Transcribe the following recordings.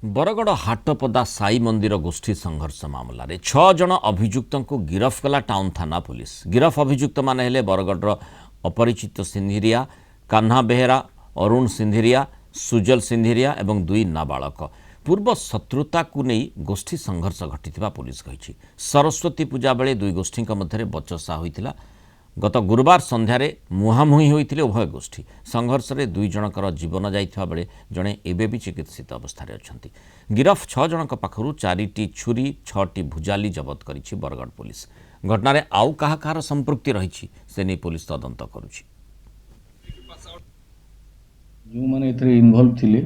बरगड़ हाटपदा साई मंदिर गोष्ठी संघर्ष मामलें 6 जन अभियुक्त को गिरफ कला टाउन थाना पुलिस। गिरफ अभियुक्त माने हेले बरगड़ अपरिचित सिंधिरिया, कान्हा बेहेरा, अरुण सिंधिरिया, सुजल सिंधिरिया एवं 2 नाबालक। पूर्व शत्रुता को नहीं गोष्ठी संघर्ष घटी पुलिस कही। सरस्वती पूजा बेले 2 गोष्ठी मध्य बचसा होता। गत गुरुवार संध्यारे मुहांमुही होते उभय गोष्ठी। संघर्ष में 2 जनकर जीवन जाइथिबा बेले जड़े एबे भी चिकित्सित अवस्था अच्छी। गिरफ 6 जनक पाखु 4टी छुरी 6टी भुजाली जबत करिछि बरगड़ पुलिस। घटना आउ कहार संपृक्ति रही से नहीं पुलिस तदंत करुछि। जो मैंने एथरे इन्वॉल्व थिले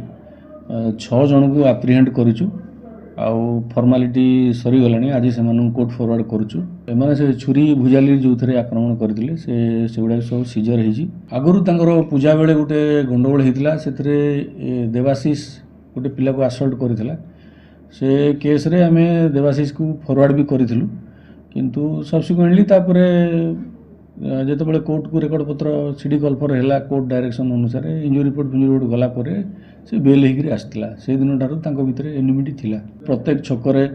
6 जन को एप्रिहेंड करिछु आउ फॉर्मालिटी सरी गलानी। आज से कोर्ट फॉरवर्ड करुछु। एमाने से छुरी भुजाली जो थे आक्रमण करथिले से गुड़ा सब सीजर होइछि। आगरु तांकर पूजा बेले गोटे गंडगोल होइतिला। सेथरे देवाशीष गोटे पिला को असल्ट करथिला। से केस रे आमे देवाशीष को फॉरवर्ड भी करथिलु, किंतु सब्सिक्वेंटली तापरे जेते बेले कोर्ट को रेकर्ड पत्र सीडी कल्फर हैला कोर्ट डायरेक्शन अनुसार इंजुरी रिपोर्ट गला परे से बेल होकर आसला। से दिन ठार तांको भितरे एनिमिटी थिला। प्रत्येक छकरे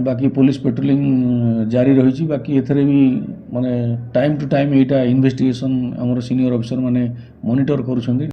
बाकी पुलिस पेट्रोलिंग जारी रही। बाकी एथरे भी माने time to time Etah investigation हमर सीनियर ऑफिसर माने मॉनिटर करूछंदी।